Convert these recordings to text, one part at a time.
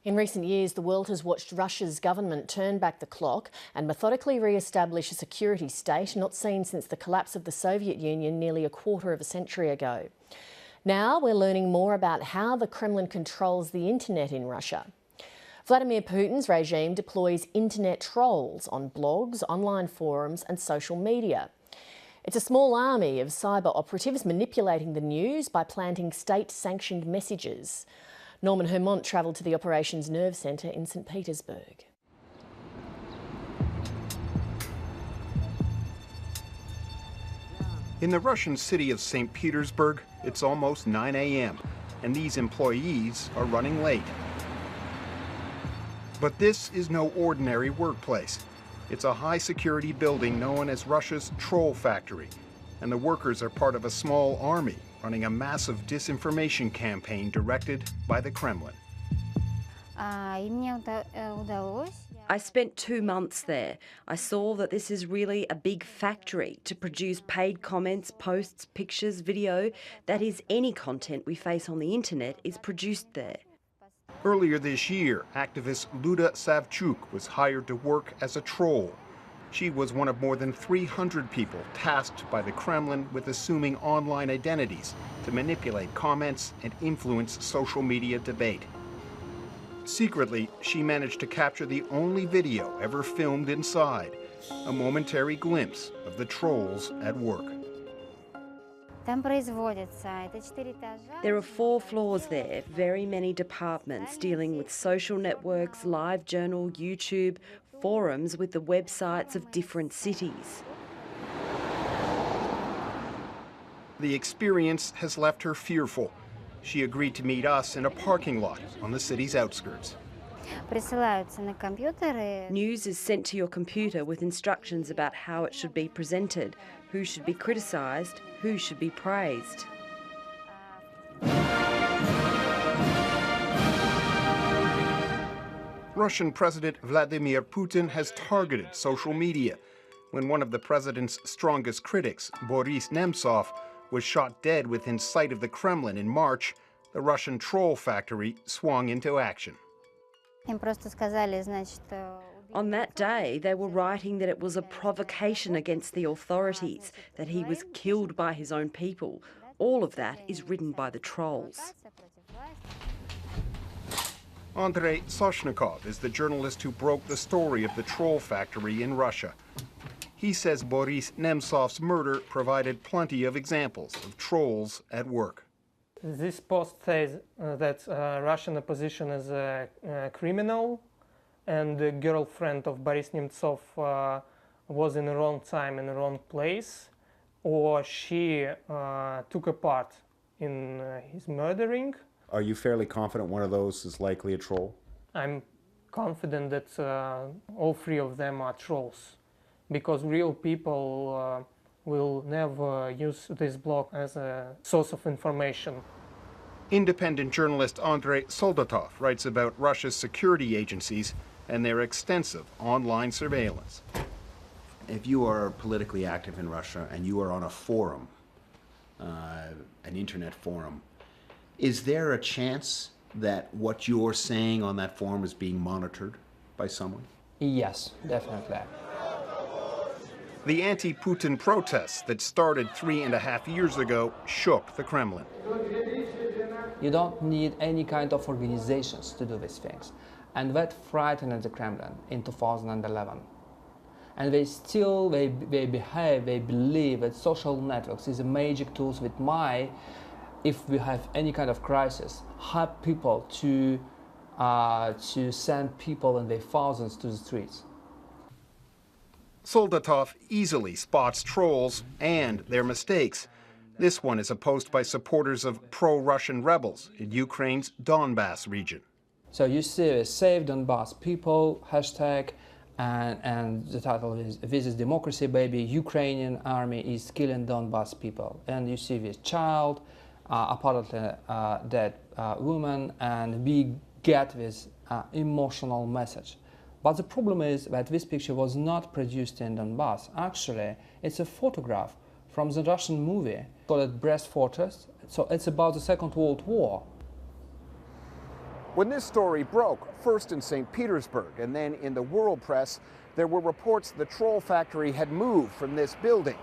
In recent years, the world has watched Russia's government turn back the clock and methodically re-establish a security state not seen since the collapse of the Soviet Union nearly a quarter of a century ago. Now we're learning more about how the Kremlin controls the internet in Russia. Vladimir Putin's regime deploys internet trolls on blogs, online forums and social media. It's a small army of cyber operatives manipulating the news by planting state-sanctioned messages. Norman Hermont travelled to the Operations Nerve Centre in St Petersburg. In the Russian city of St. Petersburg, it's almost 9 a.m. and these employees are running late. But this is no ordinary workplace. It's a high-security building known as Russia's Troll Factory, and the workers are part of a small army running a massive disinformation campaign directed by the Kremlin. I spent 2 months there. I saw that this is really a big factory to produce paid comments, posts, pictures, video. That is, any content we face on the internet is produced there. Earlier this year, activist Luda Savchuk was hired to work as a troll. She was one of more than 300 people tasked by the Kremlin with assuming online identities to manipulate comments and influence social media debate. Secretly, she managed to capture the only video ever filmed inside, a momentary glimpse of the trolls at work. There are 4 floors there, very many departments dealing with social networks, live journal, YouTube, forums with the websites of different cities. The experience has left her fearful. She agreed to meet us in a parking lot on the city's outskirts. News is sent to your computer with instructions about how it should be presented, who should be criticised, who should be praised. Russian President Vladimir Putin has targeted social media when one of the president's strongest critics, Boris Nemtsov, was shot dead within sight of the Kremlin in March. The Russian troll factory swung into action. On that day, they were writing that it was a provocation against the authorities, that he was killed by his own people. All of that is written by the trolls. Andrei Soshnikov is the journalist who broke the story of the troll factory in Russia. He says Boris Nemtsov's murder provided plenty of examples of trolls at work. This post says that Russian opposition is a criminal, and the girlfriend of Boris Nemtsov was in the wrong time in the wrong place, or she took a part in his murdering. Are you fairly confident one of those is likely a troll? I'm confident that all 3 of them are trolls, because real people will never use this blog as a source of information. Independent journalist Andrei Soldatov writes about Russia's security agencies and their extensive online surveillance. If you are politically active in Russia and you are on a forum, an internet forum, is there a chance that what you're saying on that forum is being monitored by someone? Yes, definitely. The anti-Putin protests that started 3.5 years ago shook the Kremlin. You don't need any kind of organizations to do these things. And that frightened the Kremlin in 2011. And they believe that social networks is a magic tool that if we have any kind of crisis, help people to send people in their thousands to the streets. Soldatov easily spots trolls and their mistakes. This one is a post by supporters of pro-Russian rebels in Ukraine's Donbass region. So you see Save Donbass People hashtag, and the title is "This is democracy, baby. Ukrainian army is killing Donbass people." And you see this child, apparently dead woman, and we get this emotional message. But the problem is that this picture was not produced in Donbass. Actually, it's a photograph from the Russian movie called Brest Fortress. So it's about the Second World War. When this story broke, first in St. Petersburg and then in the world press, there were reports the troll factory had moved from this building.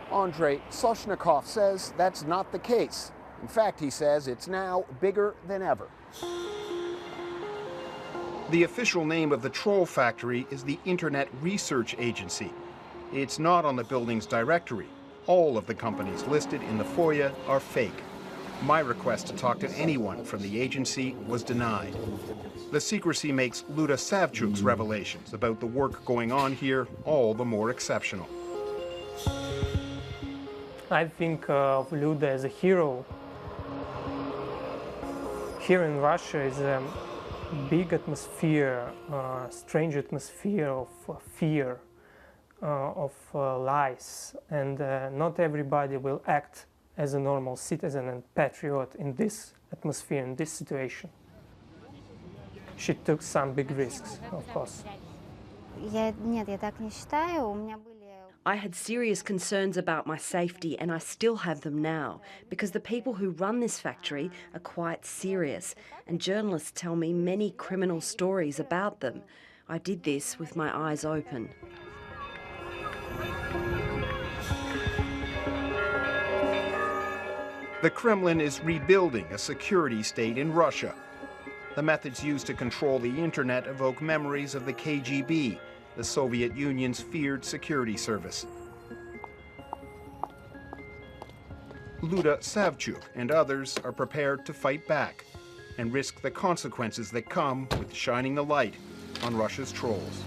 Andrei Soshnikov says that's not the case. In fact, he says it's now bigger than ever. The official name of the troll factory is the Internet Research Agency. It's not on the building's directory. All of the companies listed in the FOIA are fake. My request to talk to anyone from the agency was denied. The secrecy makes Luda Savchuk's revelations about the work going on here all the more exceptional. I think of Luda as a hero. Here in Russia is a big atmosphere, strange atmosphere of fear, of lies, and not everybody will act as a normal citizen and patriot in this atmosphere, in this situation. She took some big risks, of course. I had serious concerns about my safety, and I still have them now, because the people who run this factory are quite serious, and journalists tell me many criminal stories about them. I did this with my eyes open. The Kremlin is rebuilding a security state in Russia. The methods used to control the internet evoke memories of the KGB, the Soviet Union's feared security service. Luda Savchuk and others are prepared to fight back and risk the consequences that come with shining the light on Russia's trolls.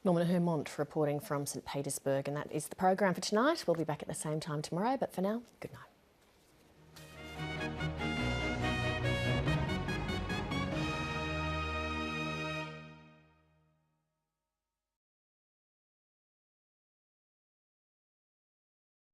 Norman Hermont reporting from St. Petersburg, and that is the program for tonight. We'll be back at the same time tomorrow, but for now, good night.